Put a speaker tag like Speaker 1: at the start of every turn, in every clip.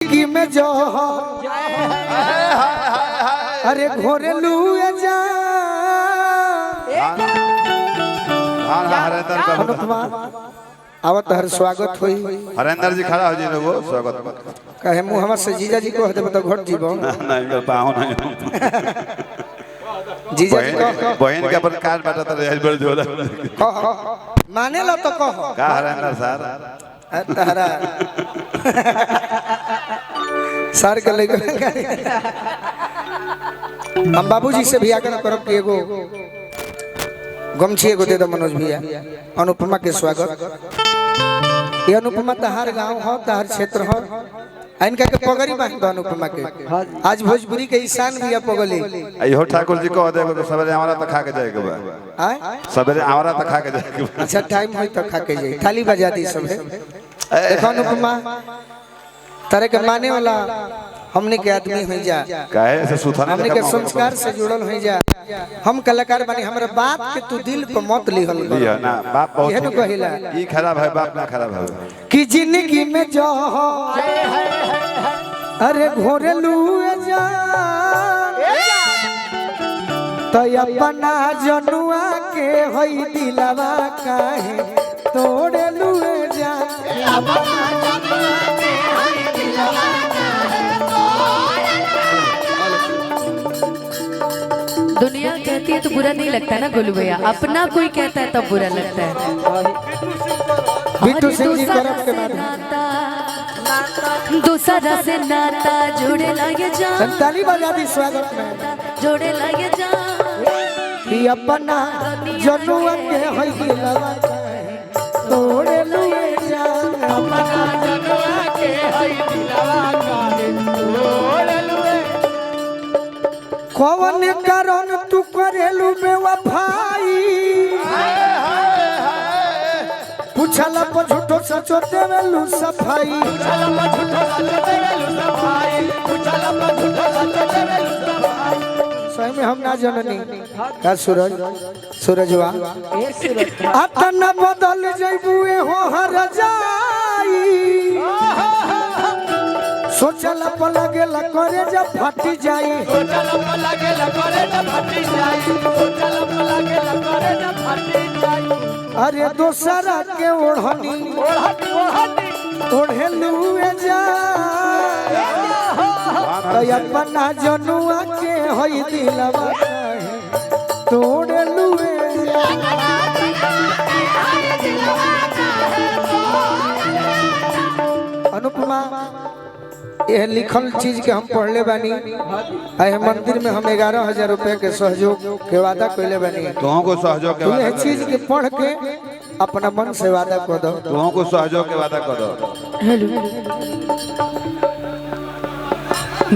Speaker 1: जिंदगी में जो अरे घोरेलू जा आवत हर स्वागत हुई।
Speaker 2: हरेंद्र जी खड़ा हो जी लोगो स्वागत
Speaker 1: कहे मुंह हमर से जीजा जी को हदे तो घट जीवो
Speaker 2: नहीं कर पाऊं नहीं
Speaker 1: जीजा जी को
Speaker 2: बहन के अपन कार्ड बाटा तो रेज बड़ जोला
Speaker 1: माने लो तो कहो
Speaker 2: का हरेंद्र सर
Speaker 1: तारा सर के लेके हम बाबूजी से भी आग्रह करब कि एगो गमछी एगो दे दो मनोज भैया। अनुपमा के स्वागत। ये अनुपमा तहार गांव हो तहार क्षेत्र हो इनका के पगड़ी बांध दो अनुपमा के। आज भोजपुरी के ईशान भी पगली
Speaker 2: इहो ठाकुर जी को दे तो सवेरे हमरा त खा के जाए के बा सवेरे हमरा त खा के जाए के बा।
Speaker 1: अच्छा टाइम होई तो खा के जाई थाली बजा दी सब देखो अनुपमा तारे के माने वाला हमने के आदमी हो जा
Speaker 2: काहे से सुथाने
Speaker 1: हमने के संस्कार से जुड़ल हो जा। हम कलाकार बनी हमरा बात के तू दिल पे मत लिहल
Speaker 2: लिया ना बाप बहुत
Speaker 1: यह न कहिला
Speaker 2: ई खराब है बाप ना खराब है
Speaker 1: कि जिंदगी में जो अरे घोरेलू जा तो अपना जनुआ के होई दिलवा काहे तोड़ेलू जा अपना जनुआ के होई दिलवा
Speaker 3: दुनिया कहती है तो बुरा नहीं लगता ना गोलू भैया, अपना कोई कहता है तब बुरा लगता है।
Speaker 1: बिट्टू सिंह जी तरफ के
Speaker 3: दूसरा से नाता जोड़े लगे जा
Speaker 1: ताली बजा दी स्वागत में
Speaker 3: जोड़े लगे जा
Speaker 1: कि अपना जनुआ के होई दिलवा तोड़े लुए जा अपना जनुआ के होई दिलवा तोड़े लुए कौन कारण तू करेलू बेवफाई पूछला पर झूठो सचो देवेलू सफाई पूछला पर झूठो सचो देवेलू सफाई पूछला पर झूठो सचो देवेलू सफाई सही में हम ना जननी का सूरज सूरजवा ए सूरज अतन बदल जइबू हो हर जाई सोचला पर लगेला करे जब फटी जाई सोचला पर लगेला करे जब फटी जाई सोचला पर लगेला करे जब फटी जाई अरे दोसरा के ओढ़नी ओढ़ेलू जा तो अपना जनुआ के होई दिलवा तोड़ेलू जा अनुपमा यह लिखल चीज के हम पढ़ले बानी आए मंदिर में हम 11,000 रुपए के सहयोग के वादा कइले बानी
Speaker 2: तुम को सहयोग के वादा
Speaker 1: यह चीज के पढ़ के अपना मन से वादा कर दो
Speaker 2: तुम को सहयोग के वादा कर दो
Speaker 3: हेलो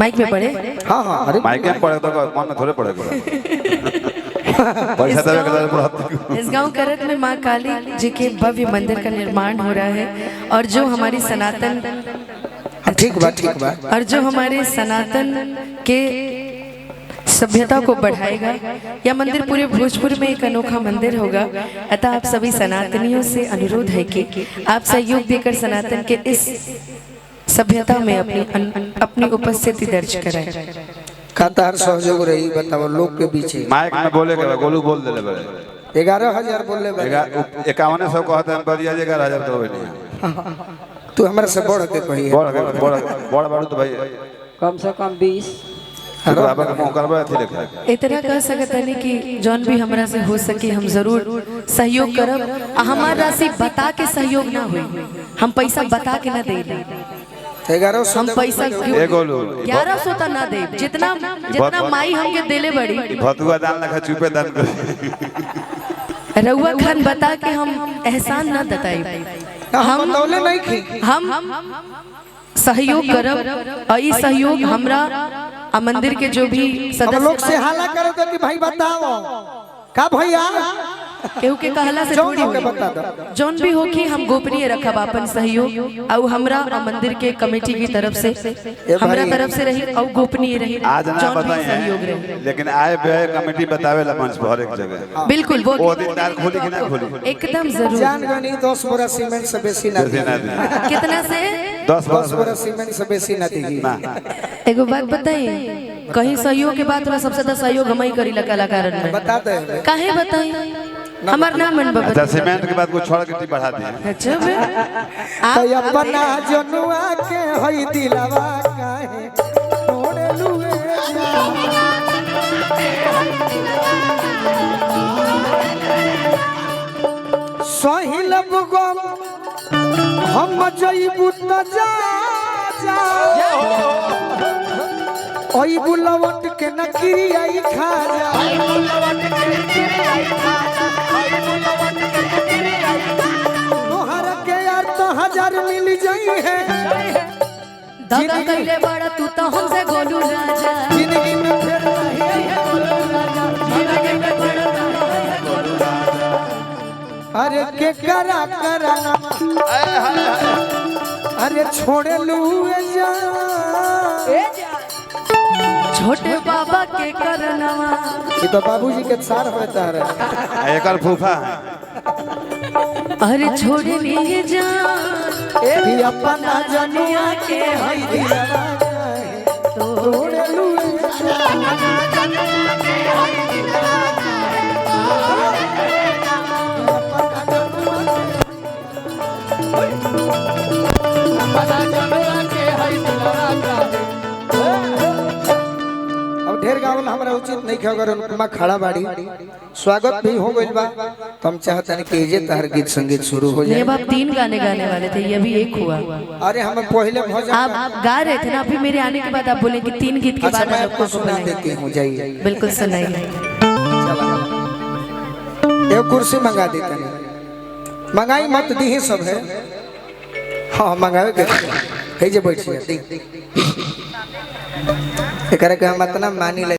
Speaker 3: माइक में पढ़े
Speaker 1: हाँ हाँ अरे
Speaker 2: माइक में पढ़े तो मन में थोड़े पढ़ेगा पैसा देवे के पढ़त
Speaker 3: इस गांव करत में मां काली जी के भव्य मंदिर का निर्माण हो रहा है और जो हमारी सनातन
Speaker 1: ठीक बा
Speaker 3: और जो हमारे सनातन के सभ्यता को बढ़ाएगा। यह मंदिर पूरे भोजपुर में एक अनोखा मंदिर होगा। अतः आप सभी सनातनियों से अनुरोध है कि आप सहयोग देकर सनातन के इस सभ्यता में अपनी उपस्थिति दर्ज कराएं।
Speaker 1: कातार सहयोग रही बताओ लोग के बीच
Speaker 2: माइक में बोले के गोलू बोल देले बड़े
Speaker 1: 11,000 बोलले
Speaker 2: 5100 कहते हैं बढ़िया 11,000 तो नहीं
Speaker 1: तू हमरा से बढ़ के कही
Speaker 2: बड़ बड़ तो भाई
Speaker 4: कम से कम 20
Speaker 2: बाबा का मुंह करबा थी लिखा
Speaker 3: इतना कह सकते हैं कि जौन भी हमरा से हो सके हम जरूर सहयोग करब। हमार राशि बता के सहयोग ना हुई, हम पैसा बता के ना दे,
Speaker 1: 1100
Speaker 3: हम पैसा 1100 तो ना दे, जितना माई हमके देले बड़ी
Speaker 2: भतुआ दान लखा चुपे दान कर
Speaker 3: रउआ खान बता के हम एहसान ना बताई,
Speaker 1: हम बतौले नहीं की
Speaker 3: हम सहयोग करब और इस सहयोग हमरा मंदिर के जो भी
Speaker 1: सदस्य लोग से हाला करो तो कि भाई बताओ का भैया
Speaker 3: केहू के कहला से
Speaker 1: जौन
Speaker 3: थोड़ी
Speaker 1: होके
Speaker 3: होई।
Speaker 1: बता दो।
Speaker 3: जौन भी होखी हम गोपनीय रखब अपन सहयोग और हमरा और मंदिर के कमेटी की तरफ से हमरा तरफ से रही और गोपनीय रही
Speaker 2: आज ना
Speaker 3: जौन भी सहयोग
Speaker 2: बताए
Speaker 3: रही।
Speaker 2: लेकिन आए बे कमेटी बतावे ला मंच पर हर एक जगह
Speaker 3: बिल्कुल वो
Speaker 2: वो दिन तार खोली कि ना खोली
Speaker 3: एकदम जरूर।
Speaker 1: जान गनी 10 बोरा सीमेंट से बेसी ना दी।
Speaker 3: कितना से
Speaker 2: 10
Speaker 1: 10 बोरा सीमेंट से बेसी ना दी।
Speaker 3: एगो बात बताइए, कहीं सहयोग के बात सबसे ज्यादा सहयोग हम ही करीला कलाकारन में।
Speaker 1: बता दे
Speaker 3: काहे बताई हमार नाम मन बाबा।
Speaker 2: अच्छा सीमेंट के बाद कुछ छोड़ के टी बढ़ा दिए
Speaker 3: अच्छा बे
Speaker 1: तो अपना जनुआ के हई दिलवा काहे तोड़े लुए सहिल गम हम जइबू त जा जा ओई बुलवट के न किरियाई खा जा तोहर के यार तो 1000 मिल जाई है
Speaker 3: दगा कइले बड़ा तू तो हमसे गोलू राजा।
Speaker 1: जिंदगी में फिर नहीं अरे के करा करा अरे छोड़े लुए जा
Speaker 3: छोटे बाबा के करनवा
Speaker 1: ये तो बाबूजी के सार होता है
Speaker 2: एकर फूफा है
Speaker 3: अरे छोड़े लिए जा
Speaker 1: ये अपना जनुआ के हई दिलवा काहे तोड़े लुए अब ढेर गावल हमरा उचित नहीं अगर उनमा खड़ा बाड़ी स्वागत भी हो गइल बा तो हम चाहते हैं कि जे तहर गीत संगीत शुरू हो
Speaker 3: ये
Speaker 1: जाए।
Speaker 3: अब आप 3 गाने गाने वाले थे, ये भी एक हुआ।
Speaker 1: अरे हम पहले भजन
Speaker 3: आप गा रहे थे ना, अभी मेरे आने के बाद आप बोले कि 3 गीत के
Speaker 1: अच्छा
Speaker 3: बाद
Speaker 1: मैं
Speaker 3: आप
Speaker 1: आपको
Speaker 3: आपको
Speaker 1: सुना
Speaker 3: सुनाएंगे।
Speaker 1: देती हूँ जाइए
Speaker 3: बिल्कुल सुनाइए।
Speaker 1: एक कुर्सी मंगा देता नहीं मंगाई मत दी ही सब है। हाँ मंगावे के है जे बैठ दी एकरा के हम इतना मानी ले